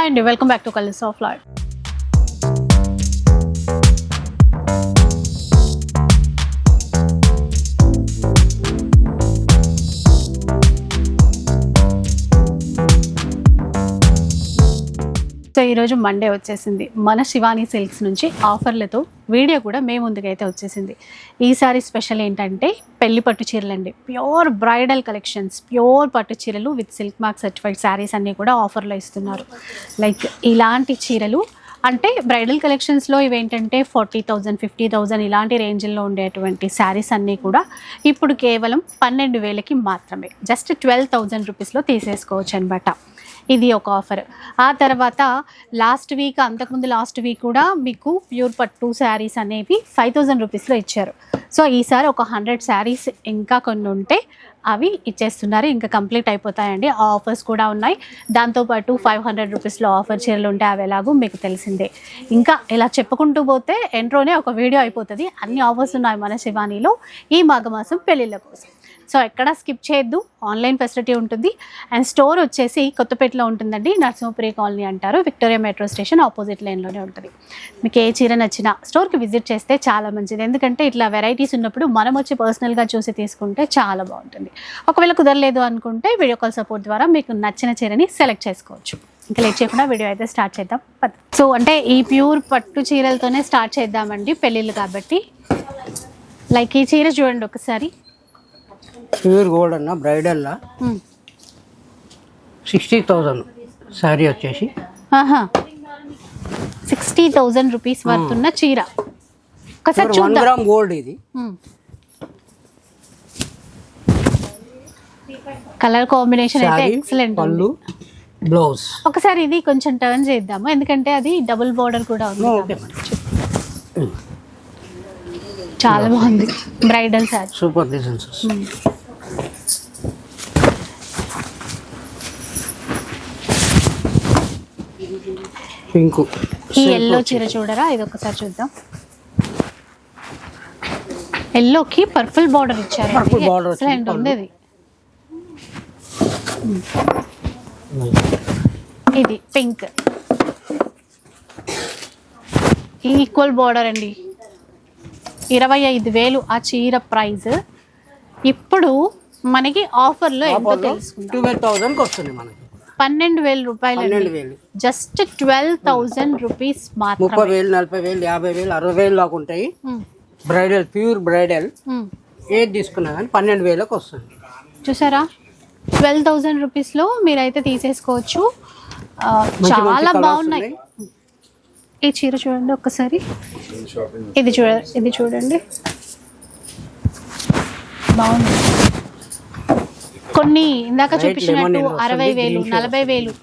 అండి, welcome back to colours of life. So ఈరోజు Monday వచ్చేసింది. మన శివాని సిల్క్స్ నుంచి ఆఫర్లతో వీడియో కూడా మే ముందుకైతే వచ్చేసింది. ఈసారి స్పెషల్ ఏంటంటే పెళ్లి పట్టు చీరలు అండి. ప్యూర్ బ్రైడల్ కలెక్షన్స్, ప్యూర్ పట్టు చీరలు with silk mark certified saris అన్నీ కూడా ఆఫర్లో ఇస్తున్నారు. లైక్ ఇలాంటి చీరలు అంటే బ్రైడల్ కలెక్షన్స్లో ఇవేంటంటే 40,000 50,000 ఇలాంటి రేంజ్లో ఉండేటువంటి శారీస్ అన్నీ కూడా ఇప్పుడు కేవలం 12,000కి మాత్రమే, జస్ట్ 12,000 రూపీస్లో తీసేసుకోవచ్చు అనమాట. ఇది ఒక ఆఫర్. ఆ తర్వాత అంతకుముందు లాస్ట్ వీక్ కూడా మీకు ప్యూర్ పట్టు శారీస్ అనేవి 5,000 రూపీస్లో ఇచ్చారు. సో ఈసారి ఒక 100 శారీస్ ఇంకా కొన్ని ఉంటే అవి ఇచ్చేస్తున్నారు. ఇంకా కంప్లీట్ అయిపోతాయండి. ఆ ఆఫర్స్ కూడా ఉన్నాయి. దాంతోపాటు 500 రూపీస్లో ఆఫర్ చీరలు ఉంటే అవి ఎలాగో మీకు తెలిసిందే. ఇంకా ఇలా చెప్పుకుంటూ పోతే ఎంట్రోనే ఒక వీడియో అయిపోతుంది. అన్ని ఆఫర్స్ ఉన్నాయి మన శివానీలో ఈ మాఘమాసం పెళ్ళిళ్ళ కోసం. సో ఎక్కడ స్కిప్ చేయొద్దు. ఆన్లైన్ ఫెసిలిటీ ఉంటుంది. అండ్ స్టోర్ వచ్చేసి కొత్తపేటలో ఉంటుందండి. నరసింహపురి కాలనీ అంటారు. విక్టోరియా మెట్రో స్టేషన్ ఆపోజిట్ లైన్లోనే ఉంటుంది. మీకు ఏ చీర నచ్చినా స్టోర్కి విజిట్ చేస్తే చాలా మంచిది. ఎందుకంటే ఇట్లా వెరైటీస్ ఉన్నప్పుడు మనం వచ్చి పర్సనల్గా చూసి తీసుకుంటే చాలా బాగుంటుంది. ఒకవేళ కుదరలేదు అనుకుంటే వీడియో కాల్ సపోర్ట్ ద్వారా మీకు నచ్చిన చీరని సెలెక్ట్ చేసుకోవచ్చు. ఇంకా లేట్ చేయకుండా వీడియో అయితే స్టార్ట్ చేద్దాం. సో అంటే ఈ ప్యూర్ పట్టు చీరలతోనే స్టార్ట్ చేద్దామండి, పెళ్ళిళ్ళు కాబట్టి. లైక్ ఈ చీర చూడండి ఒకసారి. ప్యూర్ గోల్డ్ అన్న బ్రైడల్ 60,000 శారీ వచ్చేసి 60,000 రూపీస్ వర్త్ ఉన్న చీర. ఒకసారి 1 గ్రామ్ గోల్డ్. ఇది కలర్ కాంబినేషన్ అయితే ఎక్సలెంట్. పళ్ళు, బ్లౌజ్. ఒకసారి ఇది కొంచెం టర్న్ చేద్దాము, ఎందుకంటే అది డబుల్ బోర్డర్ కూడా ఉంది. చాలా బాగుంది bridal sari. Super designs. Pink. ఈ ఎల్లో చీర చూడరా, ఇది ఒకసారి చూద్దాం. ఎల్లోకి పర్పుల్ బార్డర్ ఇచ్చారు. పర్పుల్ బార్డర్ ఎక్సలెంట్ ఉంది ఇది. ఇది పింక్, ఈక్వల్ బార్డర్ అండి. 25,000 ఆ చీర ప్రైస్. ఇప్పుడు మనకి ఆఫర్లో ఎంతో తెలుసుకుందాం. 12,000కి వస్తుంది మనకి. 12,000 రూపాయలు. జస్ట్ 12,000 రూపీస్ మాత్రమే. 30,000 40,000 50,000 60,000 దాకా ఉంటాయి. బ్రైడల్, ప్యూర్ బ్రైడల్ ఏది తీసుకున్నా కానీ 12,000కి వస్తుంది. చూసారా, 12,000 రూపీస్లో మీరైతే తీసేసుకోవచ్చు. చాలా బాగున్నాయి. ఈ చీర చూడండి ఒక్కసారి. ఇది చూడండి బాగుంది. కొన్ని ఇందాక చూపించినట్టు 60,000 40,000.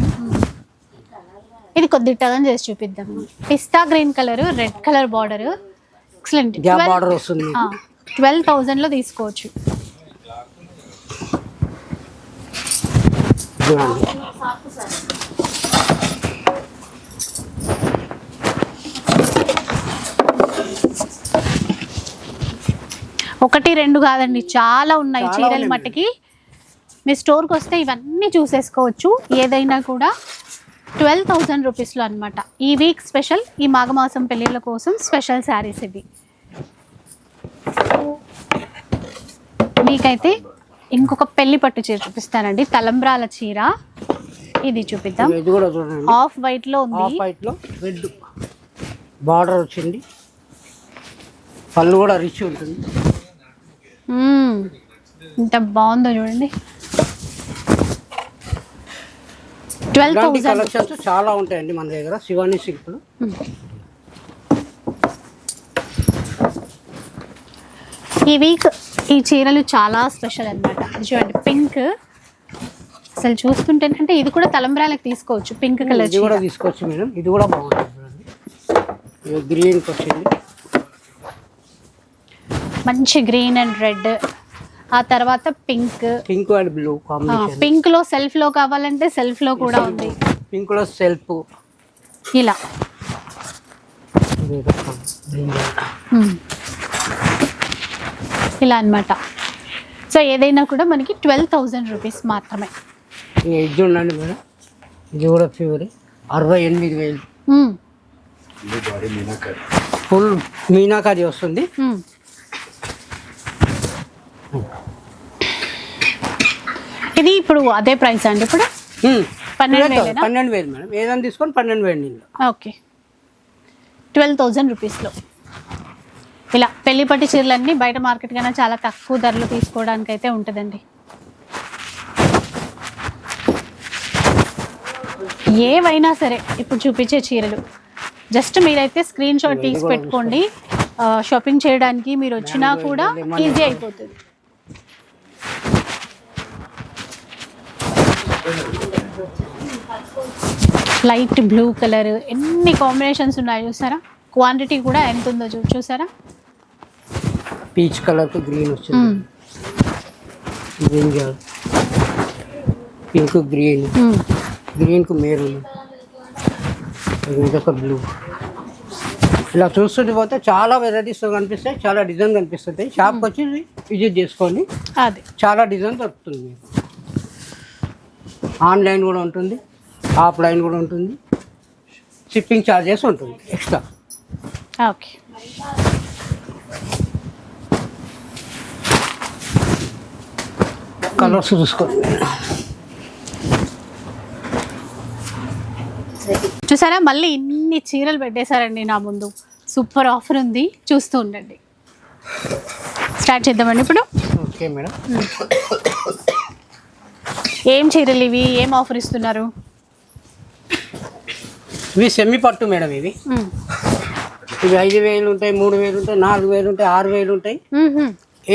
ఇది కొద్ది టర్న్ చేసి చూపిద్దాం. పిస్తా green colour, red colour border, excellent. 12,000లో తీసుకోవచ్చు. ఒకటి రెండు కాదండి, చాలా ఉన్నాయి చీరలు మట్టుకి. మీ స్టోర్కి వస్తే ఇవన్నీ చూసేసుకోవచ్చు. ఏదైనా కూడా 12,000 రూపీస్లో అనమాట. ఈ వీక్ స్పెషల్, ఈ మాఘమాసం పెళ్ళిళ్ళ కోసం స్పెషల్ శారీస్ ఇవి. మీకైతే ఇంకొక పెళ్లి పట్టు చీర చూపిస్తానండి, తలంబ్రాల చీర. ఇది చూపిద్దాం. ఆఫ్ వైట్ లో ఉంది. ఆఫ్ వైట్ లో రెడ్ బార్డర్ వచ్చింది. పళ్ళు కూడా రిచ్ ఉంటుంది. ఇంత బాగుందో చూడండి. 12,000 కలెక్షన్స్ చాలా ఉంటాయండి మన దగ్గర శివాని సిల్క్ లో. ఈ వీక్ ఈ చీరలు చాలా స్పెషల్ అన్నమాట. చూడండి పింక్, అసలు చూస్తుంటే అంటే ఇది కూడా తలంబ్రాలకు తీసుకోవచ్చు. పింక్ కలర్ ఇది కూడా తీసుకోవచ్చు మేడం. ఇది కూడా బాగుంటుంది. గ్రీన్ వచ్చింది, మంచి గ్రీన్ అండ్ రెడ్. ఆ తర్వాత pink and blue combination. Pink లో సెల్ఫ్ లో కావాలంటే సెల్ఫ్ లో కూడా ఉంది. పింక్ లో సెల్ఫ్ ఇలా. ఇలా అన్నమాట. సో ఏదైనా కూడా మనకి 12,000 రూపీస్ మాత్రమే. ఇది చూడండి మేడం, ఇది కూడా ప్యూర్. 68,000. మ్మ్. ఫుల్ మీనాకారి వస్తుంది. మ్మ్. ఇది ఇప్పుడు అదే ప్రైస్ అండి ఇప్పుడు 12,000 12,000 మేడం. ఏదైనా తీసుకొని 12,000. ఓకే 12,000 రూపీస్లో ఇలా పెళ్లిపట్టు చీరలన్నీ బయట మార్కెట్ కన్నా చాలా తక్కువ ధరలు తీసుకోవడానికి అయితే ఉంటుందండి. ఏవైనా సరే ఇప్పుడు చూపించే చీరలు జస్ట్ మీరైతే స్క్రీన్ షాట్ తీసి పెట్టుకోండి. షాపింగ్ చేయడానికి మీరు వచ్చినా కూడా ఈజీ అయిపోతుంది. లైట్ బ్లూ కలర్ ఎన్ని కాంబినేషన్స్ ఉన్నాయో చూసారా. క్వాంటిటీ కూడా ఎంత ఉందో చూసారా. పీచ్ కలర్ కు గ్రీన్ వచ్చింది, బ్రింజల్, పింక్ గ్రీన్, గ్రీన్ కు మెరూన్, ఇదొక బ్లూ. ఇలా చూస్తుంటే పోతే చాలా వెరైటీస్ కనిపిస్తాయి, చాలా డిజైన్ కనిపిస్తుంది. షాప్కి వచ్చి విజిట్ చేసుకోండి, అది చాలా డిజైన్ దొరుకుతుంది మీకు. ఆన్లైన్ కూడా ఉంటుంది, ఆఫ్లైన్ కూడా ఉంటుంది. షిప్పింగ్ ఛార్జెస్ ఉంటుంది ఎక్స్ట్రా. ఓకే కలర్స్ చూసుకోండి. చూసారా మళ్ళీ ఇన్ని చీరలు పెట్టేశారండి నా ముందు. సూపర్ ఆఫర్ ఉంది, చూస్తూ ఉండండి. స్టార్ట్ చేద్దామండి ఇప్పుడు. Okay madam. ఏం చీరలు ఇవి, ఏం ఆఫర్ ఇస్తున్నారు? ఇవి సెమీ పట్టు మేడం. ఇవి 5,000 ఉంటాయి, 3,000 ఉంటాయి, 4,000 ఉంటాయి, 6,000 ఉంటాయి.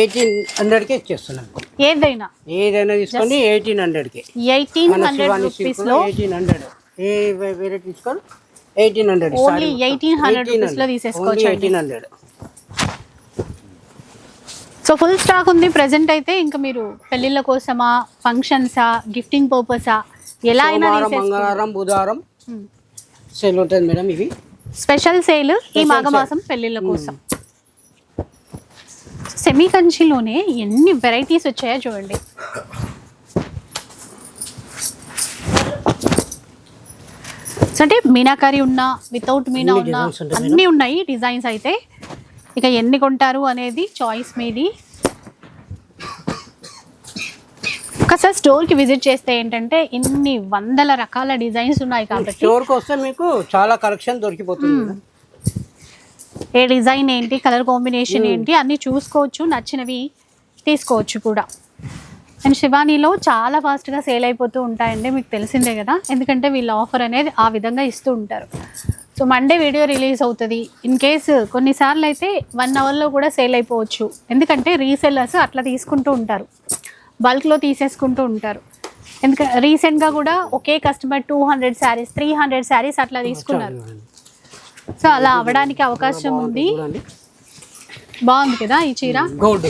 1,800కే ఇచ్చేస్తున్నాం. ఏదైనా తీసుకోండి 1,800కే. 1,800 రూపీస్లో 1,800 ఏ వెరైటీ తీసుకోండి 1,800. ఓన్లీ 1,800 రూపీస్లో తీసేసుకోవచ్చు. 1,800. సో ఫుల్ స్టాక్ ఉంది ప్రెసెంట్ అయితే. ఇంకా మీరు పెళ్ళిళ్ళ కోసమా, ఫంక్షన్సా, గిఫ్టింగ్ పర్పసా, ఎలా అయినా మంగళవారం, బుధవారం సేల్ ఉంటుంది మేడం. ఇవి స్పెషల్ సేల్ ఈ మాఘమాసం పెళ్ళిళ్ళ కోసం. సెమీ కంచిలోనే ఎన్ని వెరైటీస్ వచ్చాయో చూడండి. అంటే మీనాకారి ఉన్నా, వితౌట్ మీనా ఉన్నా, అన్నీ ఉన్నాయి డిజైన్స్ అయితే. ఇక ఎన్ని కొంటారు అనేది చాయిస్ మీది. ఒకసారి స్టోర్కి విజిట్ చేస్తే ఏంటంటే ఇన్ని వందల రకాల డిజైన్స్ ఉన్నాయి కాబట్టి స్టోర్కి వస్తే మీకు చాలా కలెక్షన్ దొరికిపోతుంది. ఏ డిజైన్ ఏంటి, కలర్ కాంబినేషన్ ఏంటి అన్నీ చూసుకోవచ్చు, నచ్చినవి తీసుకోవచ్చు కూడా. అండ్ శివానీలో చాలా ఫాస్ట్గా సేల్ అయిపోతూ ఉంటాయండి, మీకు తెలిసిందే కదా. ఎందుకంటే వీళ్ళ ఆఫర్ అనేది ఆ విధంగా ఇస్తూ ఉంటారు. సో మండే వీడియో రిలీజ్ అవుతుంది. ఇన్ కేసు కొన్నిసార్లు అయితే 1 అవర్లో కూడా సేల్ అయిపోవచ్చు. ఎందుకంటే రీసెల్లర్స్ అట్లా తీసుకుంటూ ఉంటారు, బల్క్లో తీసేసుకుంటూ ఉంటారు. ఎందుకంటే రీసెంట్గా కూడా ఒకే కస్టమర్ 200 శారీస్, 300 శారీస్ అట్లా తీసుకున్నారు. సో అలా అవ్వడానికి అవకాశం ఉంది. బాగుంది కదా ఈ చీర. గోల్డ్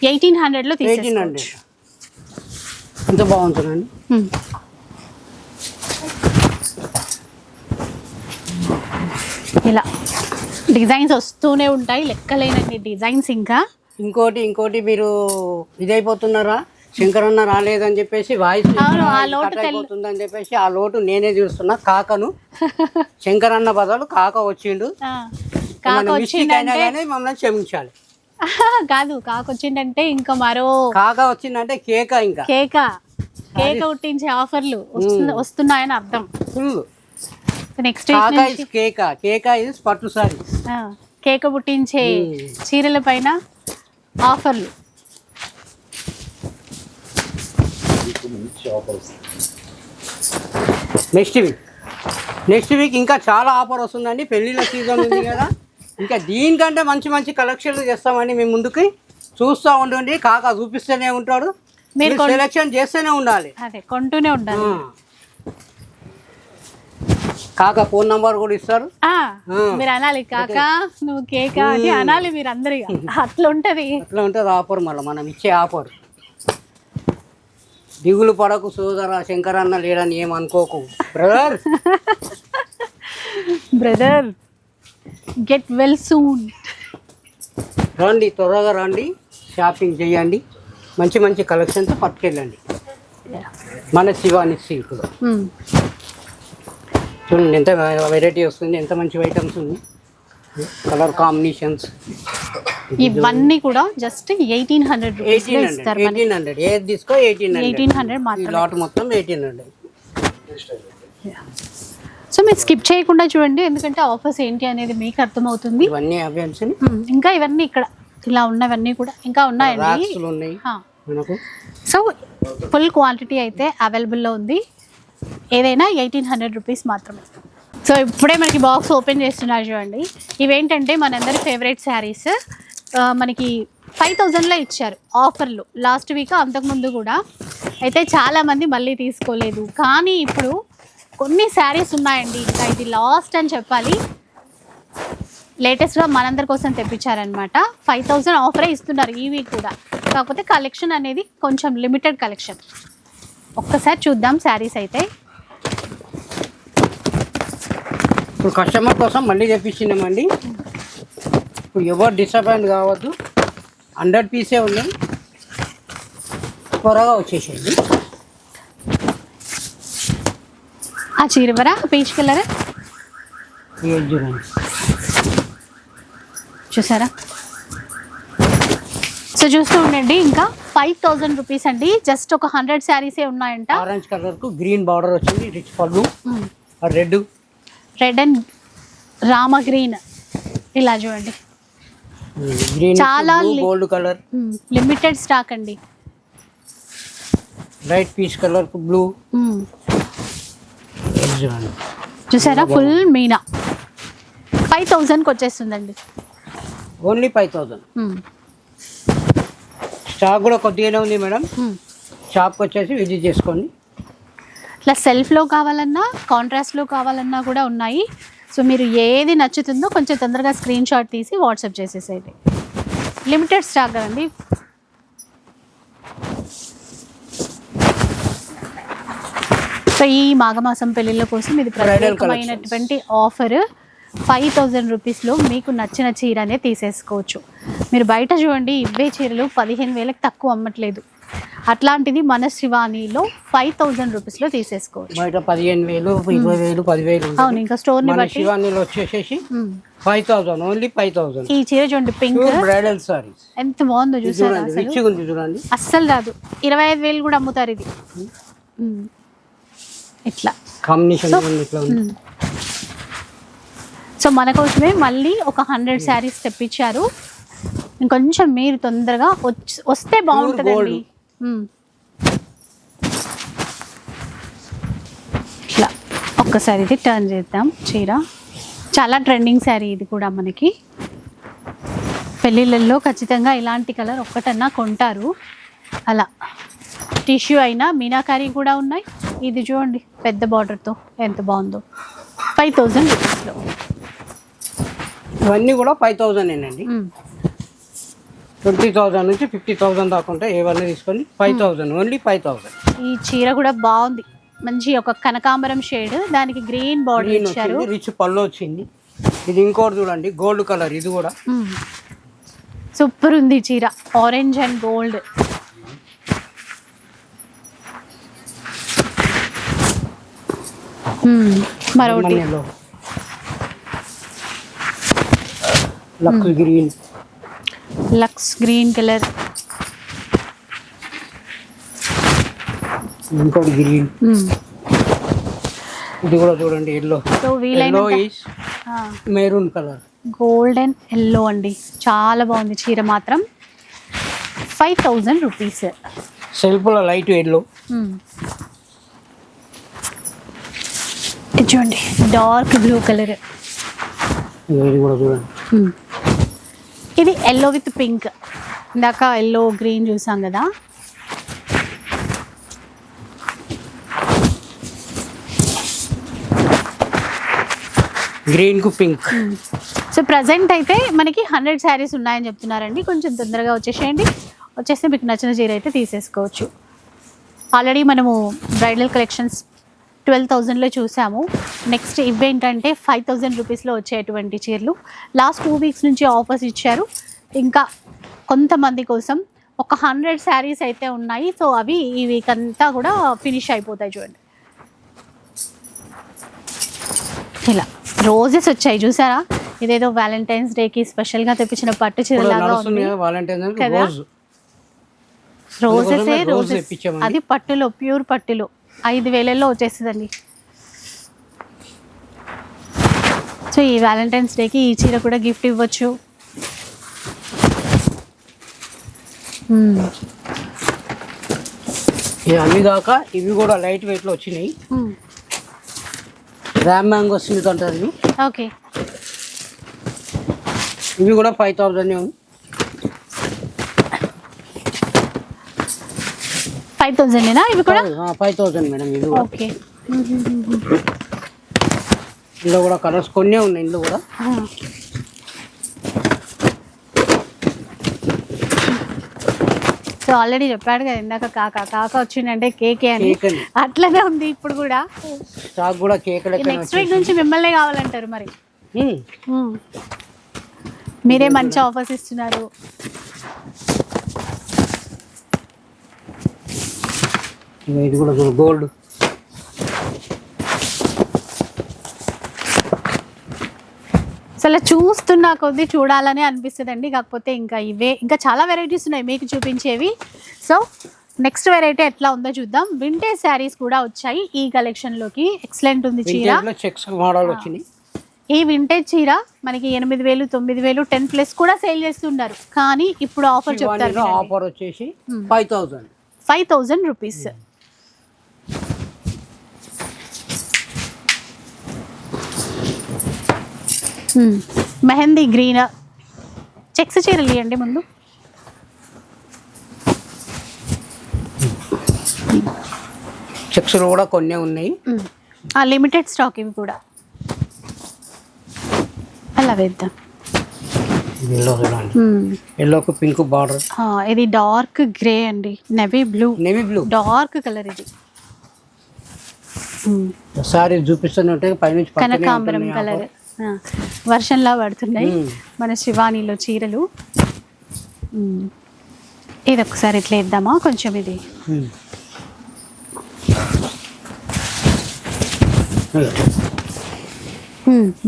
1,800లో తీసేసుకోవచ్చు. ఎంత బాగుంటుందండి. ఇలా డిజైన్స్ వస్తూనే ఉంటాయి, లెక్కలేనన్ని డిజైన్స్. ఇంకా ఇంకోటి మీరు ఇదైపోతున్నారా, శంకరన్న రాలేదని చెప్పేసి వాయిస్ అయిపోతుందని చెప్పేసి ఆ లోటు నేనే చూస్తున్నా. కాకను శంకరన్న బదులు కాక వచ్చిండు. మిస్టేక్ అయినా కానీ మమ్మల్ని క్షమించాలి. కాదు, కాక వచ్చిందంటే ఇంకా మరో కాక వచ్చిందంటే కేక, ఇంకా కేక పుట్టించే ఆఫర్లు వస్తున్నాయని అర్థం. ఫుల్ నెక్స్ట్ కేక ఇస్ పట్టు సారీ. కేక పుట్టించే చీరల పైన ఆఫర్లు. నెక్స్ట్ వీక్ ఇంకా చాలా ఆఫర్ వస్తుందండి. పెళ్ళిళ్ళ సీజన్ ఉంది కదా, ఇంకా దీనికంటే మంచి మంచి కలెక్షన్లు చేస్తామండి. మీ ముందుకి చూస్తూ ఉండండి. కాక చూపిస్తూనే ఉంటాడు, మీరు సెలెక్షన్ చేస్తూనే ఉండాలి, అదే కొంటూనే ఉండాలి. కాక ఫోన్ నంబర్ కూడా ఇస్తారు, మీరు అనాలి కాక నువ్వు కేక అని అనాలి మీరు అందరు. అట్లా ఉంటుంది ఆఫర్. మళ్ళీ మనం ఇచ్చే ఆఫర్. దిగులు పడకు సోదరా, శంకరన్న లేడని ఏమనుకోకు బ్రదర్. Get well soon. రండి, త్వరగా రండి, షాపింగ్ చేయండి, మంచి మంచి కలెక్షన్స్ పట్టుకెళ్ళండి మన శివాని సిల్క్లో. చూడండి ఎంత వెరైటీ వస్తుంది, ఎంత మంచి ఐటమ్స్ ఉంది, కలర్ కాంబినేషన్స్. ఇవన్నీ కూడా జస్ట్ 1800 రూపీస్ ఇస్తారు. 1800 ఏది తీసుకో 1800 మాత్రమే. లాట్ మొత్తం 1800. సో మీరు స్కిప్ చేయకుండా చూడండి, ఎందుకంటే ఆఫర్స్ ఏంటి అనేది మీకు అర్థమవుతుంది. ఇవన్నీ అవేన్స్ ఇంకా ఇవన్నీ ఇక్కడ ఇలా ఉన్నవన్నీ కూడా ఇంకా ఉన్నాయండి. ఉన్నాయి మనకు. సో ఫుల్ క్వాంటిటీ అయితే అవైలబుల్లో ఉంది. ఏదైనా 1800 రూపీస్ మాత్రమే. సో ఇప్పుడే మనకి బాక్స్ ఓపెన్ చేస్తున్నారు చూడండి. ఇవేంటంటే మనందరి ఫేవరెట్ శారీస్ మనకి 5000లో ఇచ్చారు ఆఫర్లు లాస్ట్ వీక్, అంతకుముందు కూడా. అయితే చాలామంది మళ్ళీ తీసుకోలేదు, కానీ ఇప్పుడు కొన్ని శారీస్ ఉన్నాయండి. ఇంకా ఇది లాస్ట్ అని చెప్పాలి. లేటెస్ట్గా మనందరి కోసం తెప్పించారనమాట. 5000 ఆఫరే ఇస్తున్నారు ఈ వీక్ కూడా. కాకపోతే కలెక్షన్ అనేది కొంచెం లిమిటెడ్ కలెక్షన్. ఒక్కసారి చూద్దాం శారీస్ అయితే. ఇప్పుడు కస్టమర్ కోసం మళ్ళీ తెప్పించినామండి. ఇప్పుడు ఎవరు డిసప్పాయింట్ కావద్దు. 100 పీసే ఉన్నాయి, త్వరగా వచ్చేసేయండి. ఆ చీరవరా పీచ్ కలర్ చూడండి, చూసారా? సో చూస్తూ ఉండండి. ఇంకా 5000 రూపీస్ అండి. జస్ట్ ఒక 100 శారీసే ఉన్నాయంట. ఆరెంజ్ కలర్ కు గ్రీన్ బార్డర్ వచ్చింది, రిచ్ పళ్ళు, రెడ్ అండ్ రామ గ్రీన్. ఇలా చూడండి, గ్రీన్ చాలా గోల్డ్ కలర్, లిమిటెడ్ స్టాక్ అండి. లైట్ పీచ్ కలర్ కు బ్లూ. చూసారా? ఫుల్ మీనా 5000కి వచ్చేస్తుందండి. ఓన్లీ 5000. స్టాక్ కూడా కొద్దిగానే ఉంది మేడం. షాప్కి వచ్చేసి విజిట్ చేసుకోండి. ఇట్లా సెల్ఫ్లో కావాలన్నా కాంట్రాస్ట్లో కావాలన్నా కూడా ఉన్నాయి. సో మీరు ఏది నచ్చుతుందో కొంచెం తొందరగా స్క్రీన్ షాట్ తీసి వాట్సాప్ చేసేసేది. లిమిటెడ్ స్టాక్ కదండి. సో ఈ మాఘమాసం పెళ్ళిళ్ళ కోసం ఇది ప్రత్యేకమైనటువంటి ఆఫర్. 5000 రూపీస్లో మీకు నచ్చిన చీరనే తీసేసుకోవచ్చు. మీరు బయట చూడండి, ఇవే చీరలు 15000కి తక్కువ అమ్మట్లేదు. అట్లాంటిది మన శివానీలో 5000 రూపీస్లో తీసేసుకోవచ్చు. బయట 15000, 20000, 10000. అవును, ఇంకా స్టోర్ని బట్టి. శివానీలో వచ్చేసేసి 5000, ఓన్లీ 5000. ఈ చీర చూడండి, పింక్ బ్రైడల్ సారీస్ ఎంత బాగుందో చూసారా? చూడండి, అస్సలు రాదు. 25000 కూడా అమ్ముతారు ఇది. ఇట్లా కాంబినేషన్ ఇట్లా ఉంది. సో మన కోసమే మళ్ళీ ఒక 100 శారీస్ తెప్పించారు. ఇంకొంచెం మీరు తొందరగా వస్తే బాగుంటుందండి. ఇట్లా ఒక్కసారి ఇది టర్న్ చేద్దాం. చీర చాలా ట్రెండింగ్ శారీ ఇది కూడా. మనకి పెళ్ళిళ్ళల్లో ఖచ్చితంగా ఇలాంటి కలర్ ఒక్కటన్నా కొంటారు. అలా టిష్యూ అయినా మీనాకారీ కూడా ఉన్నాయి. ఇది చూడండి, పెద్ద బార్డర్తో ఎంత బాగుందో. 5000 రూపీస్లో ఇవన్నీ కూడా 5000 ఏనండి. 20,000 నుంచి 50,000 దాకా ఉంటాయి. ఏవన్నీ తీసుకొని 5000, ఓన్లీ 5000. ఈ చీర కూడా బాగుంది. మంచి ఒక కనకాంబరం షేడ్, దానికి గ్రీన్ బార్డర్ ఇచ్చారు. రిచ్ పళ్ళు వచ్చింది. ఇది ఇంకోటి చూడండి, గోల్డ్ కలర్. ఇది కూడా సూపర్ ఉంది చీర. Orange and gold. మరొకటి లక్స్ గ్రీన్ కలర్. ఇంకోటి గ్రీన్. ఇది కూడా చూడండి, ఎల్లో. సో వీలైన maroon colour, gold and yellow అండి. చాలా బాగుంది చీర మాత్రం. 5000 రూపీస్. సెల్ఫ్లో లైట్ ఎల్లో. చూడండి, డార్క్ బ్లూ కలర్. ఇది కూడా చూడండి, ఇది ఎల్లో విత్ పింక్. ఇందాక ఎల్లో గ్రీన్ చూసాం కదా. గ్రీన్ కు పింక్. సో ప్రజెంట్ అయితే మనకి 100 శారీస్ ఉన్నాయని చెప్తున్నారండి. కొంచెం తొందరగా వచ్చేసేయండి. వచ్చేస్తే మీకు నచ్చిన చీర అయితే తీసేసుకోవచ్చు. ఆల్రెడీ మనము బ్రైడల్ కలెక్షన్స్ 12,000లో చూసాము. నెక్స్ట్ ఇవేంటంటే 5000 రూపీస్లో వచ్చేటువంటి చీరలు. లాస్ట్ 2 వీక్స్ నుంచి ఆఫర్స్ ఇచ్చారు. ఇంకా కొంతమంది కోసం ఒక 100 శారీస్ అయితే ఉన్నాయి. సో అవి ఈ వీక్ అంతా కూడా ఫినిష్ అయిపోతాయి. చూడండి, ఇలా రోజెస్ వచ్చాయి చూసారా, ఇదేదో వ్యాలంటైన్స్ డేకి స్పెషల్గా తెప్పించిన పట్టు చీర లాగా ఉంది కదా. రోజెసే రోజెస్, అది పట్టులో ప్యూర్ పట్టులో 5,000లో వచ్చేస్తుందండి. సో ఈ వ్యాలంటైన్స్ డేకి ఈ చీర కూడా గిఫ్ట్ ఇవ్వచ్చు. అన్ని దాకా ఇవి కూడా లైట్ వెయిట్లో వచ్చినాయి. ర్యామ్ మ్యాంగో సిల్క్ అంటారు. ఓకే, ఇవి కూడా 5,000 ఉంది. 5,000 ఇవి కూడా 5,000 మేడం. ఇవి కూడా ఓకే. ఇందులో కూడా కలర్స్ కొన్నే ఉన్నాయి. ఇందులో కూడా సో ఆల్రెడీ చెప్పాడు కదా ఇందాక కాక వచ్చిందంటే కేకే అని, అట్లనే ఉంది ఇప్పుడు కూడా. స్టాక్ కూడా కేక్. నెక్స్ట్ వీక్ నుంచి మిమ్మల్ని కావాలంటారు మరి. మీరే మంచి ఆఫర్స్ ఇస్తున్నారు. ఇది కూడా గోల్డ్. అసలు చూస్తున్నా కొద్దీ చూడాలని అనిపిస్తుంది అండి. కాకపోతే ఇంకా చాలా వెరైటీస్ ఉన్నాయి మీకు చూపించేవి. సో నెక్స్ట్ వెరైటీ ఎట్లా ఉందో చూద్దాం. వింటేజ్ శారీస్ కూడా వచ్చాయి ఈ కలెక్షన్లోకి. ఎక్సలెంట్ ఉంది చీర. చెక్స్ మోడల్ వచ్చింది. ఈ వింటేజ్ చీర మనకి 8,000, 9,000, 10+ కూడా సేల్ చేస్తున్నారు. కానీ ఇప్పుడు ఆఫర్ చెప్తారు. ఆఫర్ వచ్చేసి 5,000 రూపీస్. మెహందీ గ్రీన్ చెక్స్ చీరలు ఇవ్వండి ముందు. చెక్స్ కూడా కొన్ని ఉన్నాయి. లిమిటెడ్ స్టాక్ ఇవి కూడా. అలా వేద్దాం. ఎల్లోకి పింక్ బార్డర్. ఇది డార్క్ గ్రే అండి. Navy blue dark colour. ఇది సారీ చూపిస్తున్నట్టే పైనుంచి కనకాంబరం కలర్. వర్షంలా పడుతున్నాయి మన శివానీలో చీరలు. ఇది ఒకసారి ఇట్లా ఇద్దామా కొంచెం. ఇది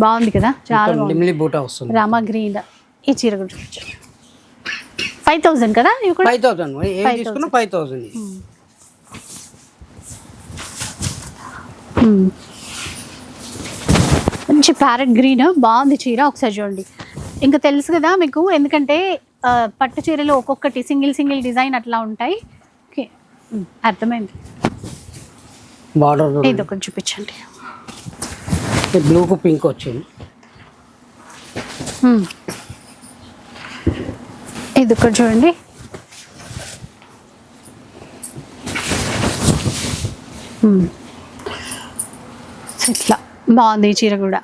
బాగుంది కదా, చాలా బాగుంది. రామా గ్రీన్. ఈ చీర కూడా 5,000 కదా. ఇవి కూడా 5,000. మంచి ప్యారెట్ గ్రీన్ బాగుంది చీర. ఒకసారి చూడండి. ఇంకా తెలుసు కదా మీకు, ఎందుకంటే పట్టు చీరలు ఒక్కొక్కటి సింగిల్ డిజైన్ అట్లా ఉంటాయి. ఓకే, అర్థమైంది. ఇది ఒకటి చూపించండి. బ్లూకు పింక్ వచ్చింది. ఇది ఒకటి చూడండి. ఇట్లా బాగుంది ఈ చీర కూడా.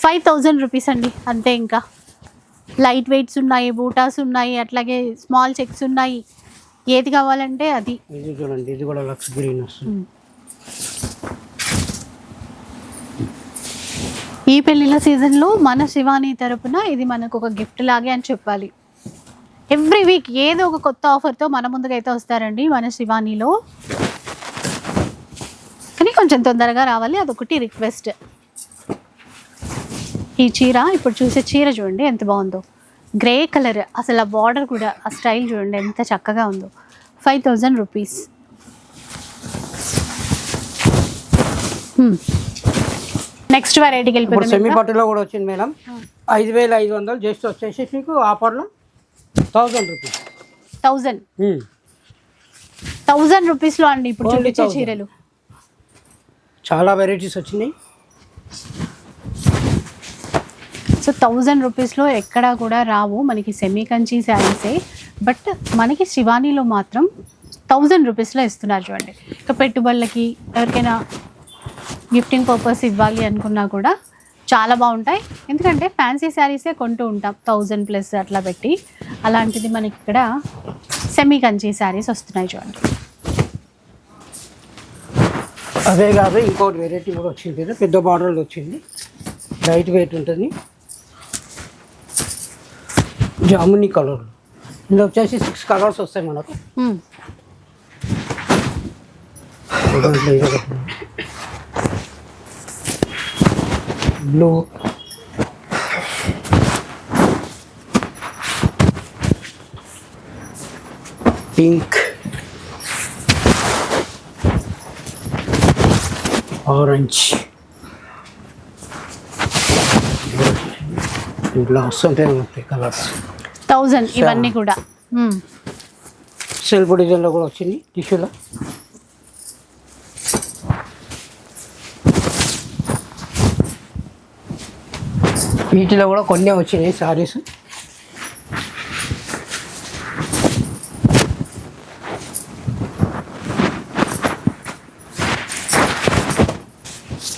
5,000 రూపీస్ అండి, అంతే. ఇంకా లైట్ వెయిట్స్ ఉన్నాయి, బూటాస్ ఉన్నాయి, అట్లాగే స్మాల్ చెక్స్ ఉన్నాయి. ఏది కావాలంటే అది. ఇది చూడండి, ఇది కూడా లక్స్ గ్రీన్ వస్తుంది. ఈ పెళ్ళిళ్ళ సీజన్లో మన శివాని తరపున ఇది మనకు ఒక గిఫ్ట్ లాగే అని చెప్పాలి. ఎవ్రీ వీక్ ఏదో ఒక కొత్త ఆఫర్తో మన ముందుకైతే వస్తారండి మన శివానీలో. కానీ కొంచెం తొందరగా రావాలి, అదొకటి రిక్వెస్ట్. ఈ చీర ఇప్పుడు చూసే చీర చూడండి ఎంత బాగుందో. Grey colour. అసలు ఆ బార్డర్ కూడా, ఆ స్టైల్ చూడండి ఎంత చక్కగా ఉందో. 5,000 రూపీస్. నెక్స్ట్ వెరైటీకి వెళ్ళిపోతాం. సెమీ పట్టులో కూడా వచ్చింది మేడం. 5,500 జస్ట్ వచ్చేసి మీకు ఆఫర్లో 1,000 రూపీస్. 1,000 రూపీస్లో అండి ఇప్పుడు చూపించే చీరలు. చాలా వెరైటీస్ వచ్చినాయి. సో 1,000 రూపీస్లో ఎక్కడా కూడా రావు మనకి సెమీ కంచి శారీసే. బట్ మనకి శివానీలో మాత్రం 1,000 రూపీస్లో ఇస్తున్నారు చూడండి. ఇక పెట్టుబడులకి ఎవరికైనా గిఫ్టింగ్ పర్పస్ ఇవ్వాలి అనుకున్నా కూడా చాలా బాగుంటాయి. ఎందుకంటే ఫ్యాన్సీ శారీసే కొంటూ ఉంటాం 1,000+ అట్లా పెట్టి. అలాంటిది మనకి ఇక్కడ సెమీ కంచి శారీస్ వస్తున్నాయి చూడండి. అదే కాదు ఇంకోటి వెరైటీ కూడా వచ్చింది కదా, పెద్ద బార్డర్లు వచ్చింది. లైట్ వెయిట్ ఉంటుంది. జామునీ కలర్. ఇందులో వచ్చేసి 6 కలర్స్ వస్తాయి మనకు. బ్లూ, పింక్, ఆరెంజ్, ఇట్లా వస్తుంటాయి ఉంటాయి కలర్స్. 1000 ఇవన్నీ కూడా. సెల్ఫ్ డిజైన్లో కూడా వచ్చింది టిష్యూలో. వీటిలో కూడా కొన్ని వచ్చినాయి సారీస్.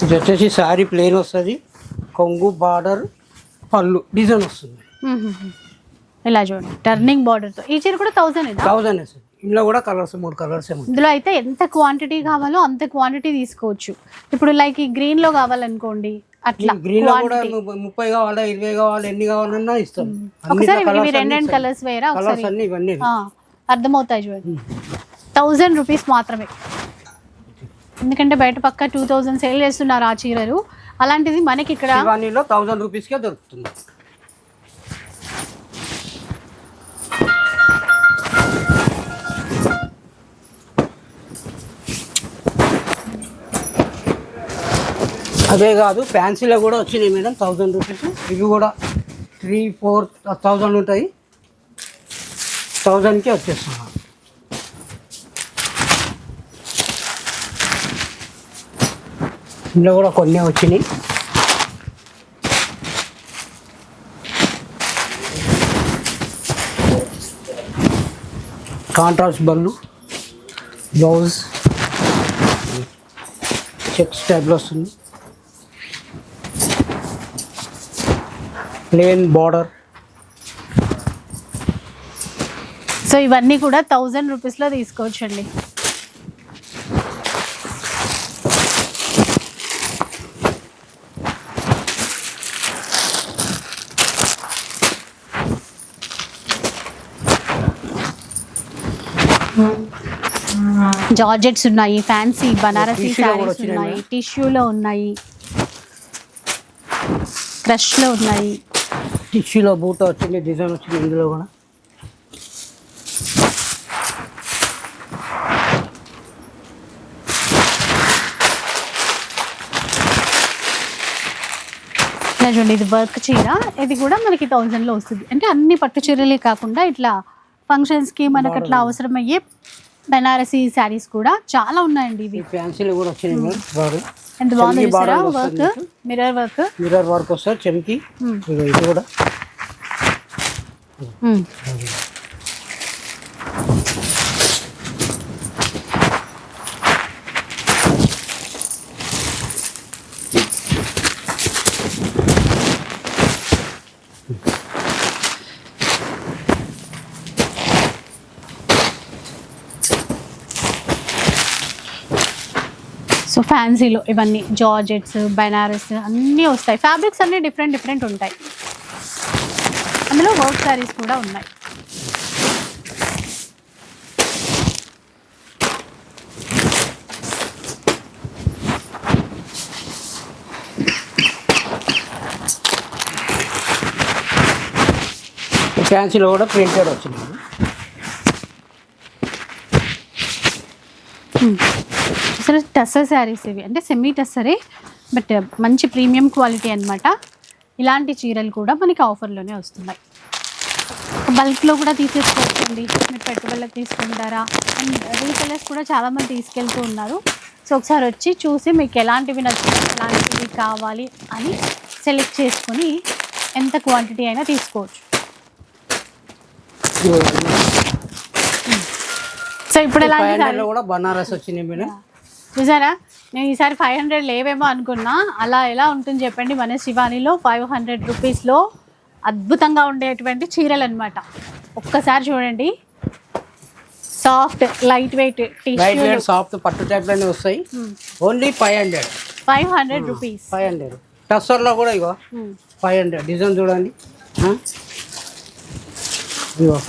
ఇది వచ్చేసి శారీ ప్లెయిన్ వస్తుంది, కొంగు బార్డర్ పళ్ళు డిజైన్ వస్తుంది. ఇలా చూడండి టర్నింగ్ బార్డర్తో. ఈ చీర కూడా 1000. 1000 వస్తుంది. ఇందులో కూడా కలర్స్ 3 కలర్స్ ఏమో. ఇందులో అయితే ఎంత క్వాంటిటీ కావాలో అంత క్వాంటిటీ తీసుకోవచ్చు. ఇప్పుడు లైక్ ఈ గ్రీన్లో కావాలనుకోండి అట్లా గ్రీన్ లో కూడా 30 కావాలా 20 కావాలా ఎన్ని కావాలన్నా ఇస్తాం. ఒకసారి ఇవి 2 కలర్స్ వేరా కలర్స్ అన్ని ఇవన్నీ అర్థమవుతాయి చూడండి. 1000 రూపీస్ మాత్రమే. ఎందుకంటే బయట పక్క 2000 సేల్ చేస్తున్నారు ఆ చీరలు. అలాంటిది మనకి ఇక్కడ శివానీలో 1000 రూపీస్కే దొరుకుతుంది. అదే కాదు ఫ్యాన్సీలో కూడా వచ్చినాయి మేడం 1000 రూపీస్. ఇవి కూడా 3-4,000 ఉంటాయి. 1000కి వచ్చేస్తున్నాం. ఇందులో కూడా కొన్ని వచ్చినాయి. కాంట్రాస్ట్ బల్లు, బ్లౌజ్ చెక్స్ టైప్లో వస్తుంది, ప్లేన్ బార్డర్. సో ఇవన్నీ కూడా 1000 రూపీస్లో తీసుకోవచ్చండి. జార్జెట్స్ ఉన్నాయి, ఫ్యాన్సీ బనారసీ శారీస్ ఉన్నాయి, టిష్యూలో ఉన్నాయి, క్రష్లో ఉన్నాయి. టిష్యూలో బూట వచ్చింది, డిజైన్ వచ్చింది. ఇందులో కూడా చూడండి ఇది వర్క్ చీర. ఇది కూడా మనకి 1000లో వస్తుంది. అంటే అన్ని పట్టు చీరలే కాకుండా ఇట్లా ఫంక్షన్స్కి మనకు అట్లా అవసరమయ్యే బనారసీ శారీస్ కూడా చాలా ఉన్నాయండి. ఇవి ఫ్యాన్సీలో కూడా వచ్చినాయి. ఎంత బాగుంది చూసారా వర్క్, మిర్రర్ వర్క్ వస్తుంది చెమ్కి. ఇది కూడా సో ఫ్యాన్సీలో ఇవన్నీ జార్జెట్స్ బనారస్ అన్నీ వస్తాయి. ఫ్యాబ్రిక్స్ అన్నీ డిఫరెంట్ ఉంటాయి. అందులో వర్క్ శారీస్ కూడా ఉన్నాయి. ఫ్యాన్సీలో కూడా ప్రింటెడ్ వచ్చింది. అసలు టస్సర్ శారీస్ ఇవి, అంటే సెమీ టస్సరే బట్ మంచి ప్రీమియం క్వాలిటీ అన్నమాట. ఇలాంటి చీరలు కూడా మనకి ఆఫర్లోనే వస్తున్నాయి. బల్క్లో కూడా తీసేసుకోవచ్చండి. మీరు పెట్టుబడులకు తీసుకుంటారా? అండ్ రీటైలర్స్ కూడా చాలామంది తీసుకెళ్తూ ఉన్నారు. సో ఒకసారి వచ్చి చూసి మీకు ఎలాంటివి నచ్చుతాయి, ఎలాంటివి కావాలి అని సెలెక్ట్ చేసుకొని ఎంత క్వాంటిటీ అయినా తీసుకోవచ్చు. సో ఇప్పుడు ఎలాంటి కూడా బనారస్ వచ్చినాయి మేడం. చూసారా, నేను ఈసారి 500 లేవేమో అనుకున్నా. అలా ఎలా ఉంటుంది చెప్పండి. మన శివానీలో 500 రూపీస్లో అద్భుతంగా ఉండేటువంటి చీరలు అనమాట. ఒక్కసారి చూడండి, సాఫ్ట్ లైట్ వెయిట్ సాఫ్ట్ పట్టు టైప్లోనే వస్తాయి. Only 500 rupees. 500 టస్సర్లో కూడా ఇగో 500 డిజైన్ చూడండి. ఇగో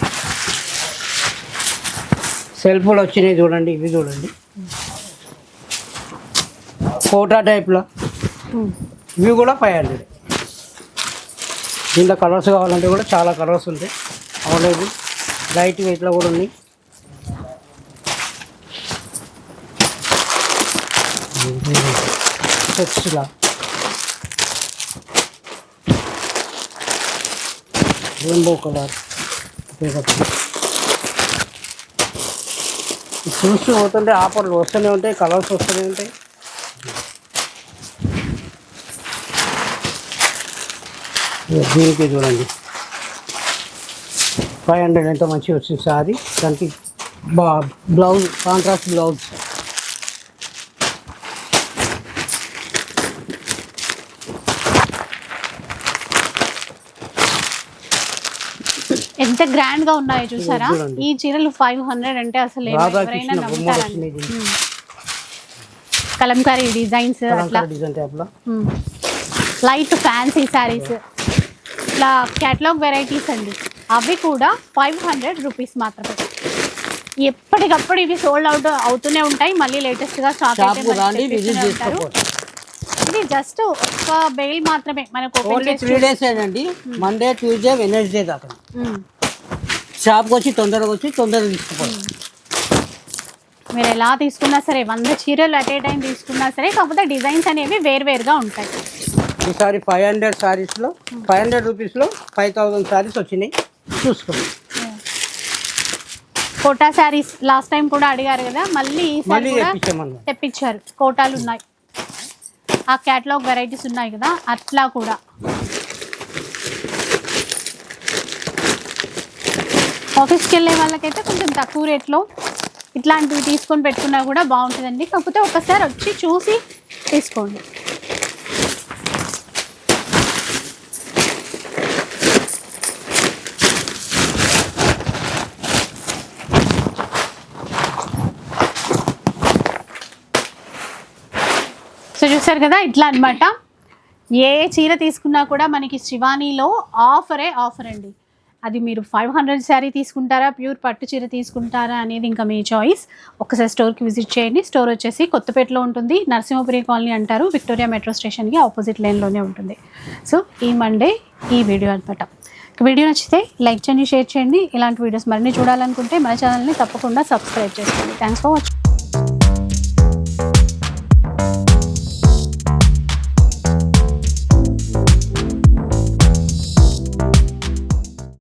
సెల్ఫ్లో వచ్చినాయి చూడండి. ఇవి చూడండి కోటా టైప్లో ఇవి కూడా 500. దీంట్లో కలర్స్ కావాలంటే కూడా చాలా కలర్స్ ఉంటాయి అవైలబుల్. లైట్ వెయిట్లో కూడా ఉన్నాయి. సెట్స్లా రెయిన్బో కలర్ చూస్తూ పోతుంటే ఆఫర్లు వస్తూనే ఉంటాయి, కలర్స్ వస్తూనే ఉంటాయి. దీనికి చూడండి 500 ఎంతో మంచిగా వచ్చింది సారీ. దానికి బ్లౌజ్ కాంట్రాస్ట్ బ్లౌజ్. ఎంత గ్రాండ్ గా ఉన్నాయో చూసారా. చూడండి. ఈ చీరలు 500 అంటే అసలు ఎవరైనా నమ్ముతారండి. కలంకారీ డిజైన్స్ అట్లా డిజైన్ టైప్లో లైట్ ఫ్యాన్సీ శారీస్ ఇట్లా క్యాటలాగ్ వెరైటీస్ అండి. అవి కూడా 500 రూపీస్ మాత్రమే. ఎప్పటికప్పుడు ఇవి సోల్డ్ అవుట్ అవుతూనే ఉంటాయి. మళ్ళీ లేటెస్ట్గా స్టాక్ ఉంటారు. ఇది జస్ట్ ఒక బెయిల్ మాత్రమే మనకు ఓన్లీ 3 days అండి. మండే, ట్యూస్డే, వెనస్డే దాకా షాప్కి వచ్చి తొందరగా తీసుకుపోవాలి. మీరు ఎలా తీసుకున్నా సరే 100 చీరలు అట్ ఏ టైం తీసుకున్నా సరే, కాకపోతే డిజైన్స్ అనేవి వేరువేరుగా ఉంటాయి. ఈసారి 500 సారీస్లో 500 రూపీస్లో 5000 సారీస్ వచ్చినాయి. చూసుకోండి. కోటా శారీస్ లాస్ట్ టైం కూడా అడిగారు కదా, మళ్ళీ ఈసారి కూడా తెప్పించారు. కోటాలు ఉన్నాయి, ఆ క్యాటలాగ్ వెరైటీస్ ఉన్నాయి కదా, అట్లా కూడా. ఆఫీస్కి వెళ్ళే వాళ్ళకైతే కొంచెం తక్కువ రేట్లో ఇట్లాంటివి తీసుకొని పెట్టుకున్నా కూడా బాగుంటుందండి. కాకపోతే ఒకసారి వచ్చి చూసి తీసుకోండి. సో చూసారు కదా, ఇట్లా అనమాట. ఏ చీర తీసుకున్నా కూడా మనకి శివానీలో ఆఫర్ అండి. అది మీరు 500 శారీ తీసుకుంటారా, ప్యూర్ పట్టు చీర తీసుకుంటారా అనేది ఇంకా మీ చాయిస్. ఒకసారి స్టోర్కి విజిట్ చేయండి. స్టోర్ వచ్చేసి కొత్తపేటలో ఉంటుంది, నరసింహపురి కాలనీ అంటారు. విక్టోరియా మెట్రో స్టేషన్కి ఆపోజిట్ లైన్లోనే ఉంటుంది. సో ఈ మండే ఈ వీడియో అనమాట. వీడియో నచ్చితే లైక్ చేయండి, షేర్ చేయండి. ఇలాంటి వీడియోస్ మరిన్ని చూడాలనుకుంటే మన ఛానల్ని తప్పకుండా సబ్స్క్రైబ్ చేసుకోండి. Thanks for watching.